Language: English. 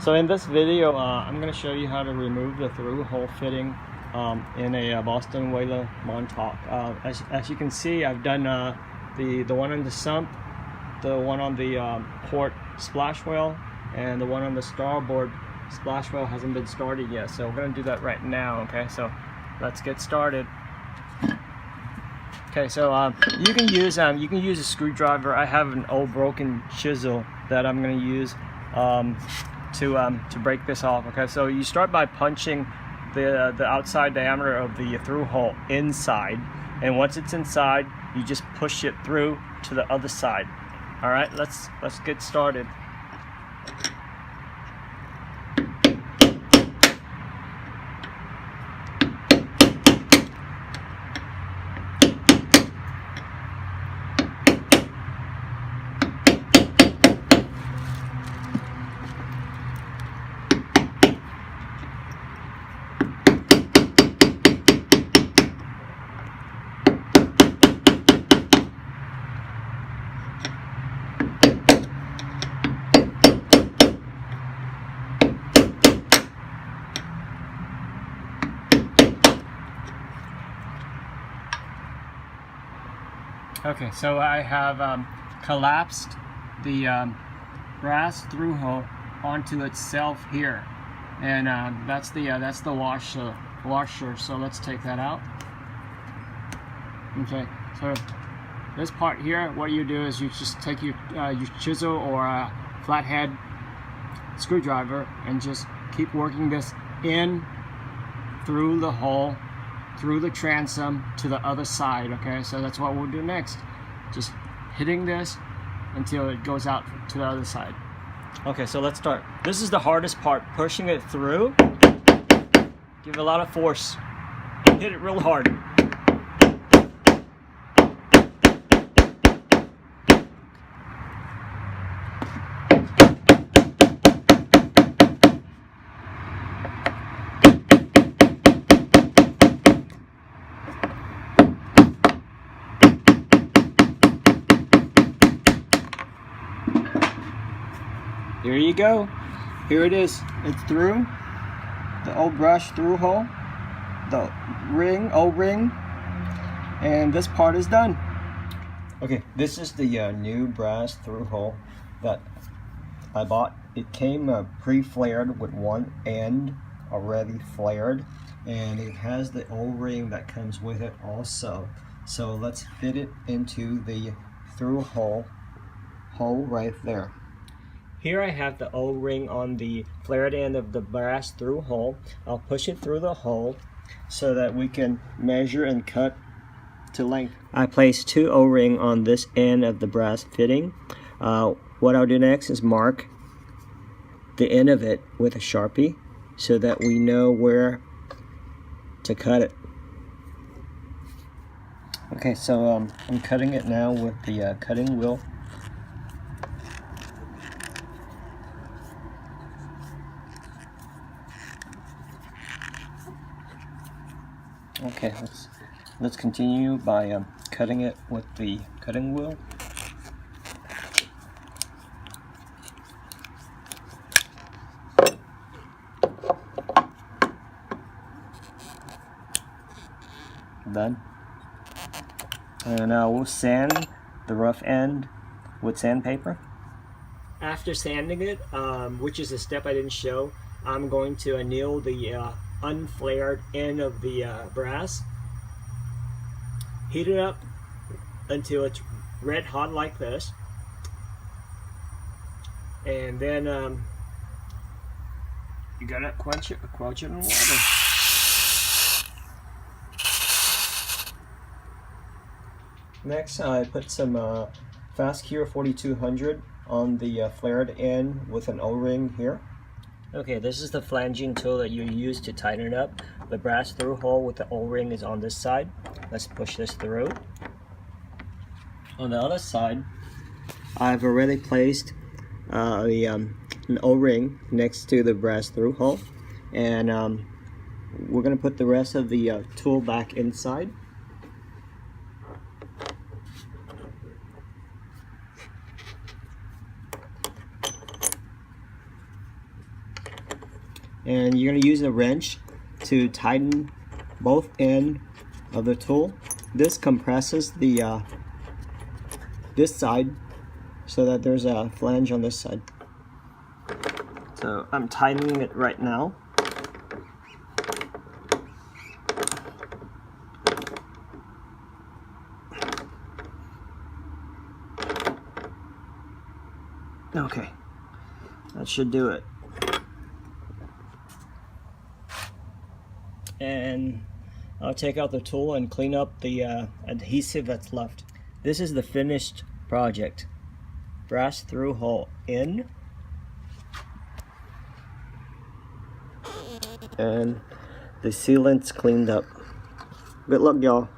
So in this video, I'm going to show you how to remove the through-hole fitting in a Boston Whaler Montauk. As you can see, I've done the one on the sump, the one on the port splash whale, and the one on the starboard splash whale hasn't been started yet. So we're going to do that right now. Okay, so let's get started. Okay, so you can use a screwdriver. I have an old broken chisel that I'm going to use to break this off. Okay, so you start by punching the outside diameter of the through hole inside, and once it's inside, you just push it through to the other side. All right, let's get started. Okay, so I have collapsed the brass through hole onto itself here, and that's the washer. So let's take that out. Okay, so this part here, what you do is you just take your chisel or a flathead screwdriver and just keep working this in through the hole, through the transom to the other side. Okay, so that's what we'll do next, just hitting this until it goes out to the other side. Okay, so let's start. This is the hardest part, pushing it through. Give it a lot of force, hit it real hard. Here you go. Here it is. It's through the old brush through hole, the O-ring, and this part is done. Okay, this is the new brass through hole that I bought. It came pre-flared with one end already flared, and it has the O-ring that comes with it also. So let's fit it into the through hole right there. Here I have the O-ring on the flared end of the brass through hole. I'll push it through the hole so that we can measure and cut to length. I placed two O-ring on this end of the brass fitting. What I'll do next is mark the end of it with a Sharpie so that we know where to cut it. Okay, so I'm cutting it now with the cutting wheel. Okay, let's continue by cutting it with the cutting wheel. Done. And we'll sand the rough end with sandpaper. After sanding it, which is a step I didn't show, I'm going to anneal the unflared end of the brass. Heat it up until it's red hot like this, and then you gotta quench it in water. Next, I put some Fast Cure 4200 on the flared end with an O-ring here. Okay, this is the flanging tool that you use to tighten it up. The brass through hole with the O-ring is on this side. Let's push this through. On the other side, I've already placed an O-ring next to the brass through hole, and we're going to put the rest of the tool back inside. and you're going to use a wrench to tighten both ends of the tool. This compresses the this side so that there's a flange on this side. So I'm tightening it right now. Okay, that should do it. And I'll take out the tool and clean up the adhesive that's left. This is the finished project. Brass through hull in. And the sealant's cleaned up. Good luck, y'all.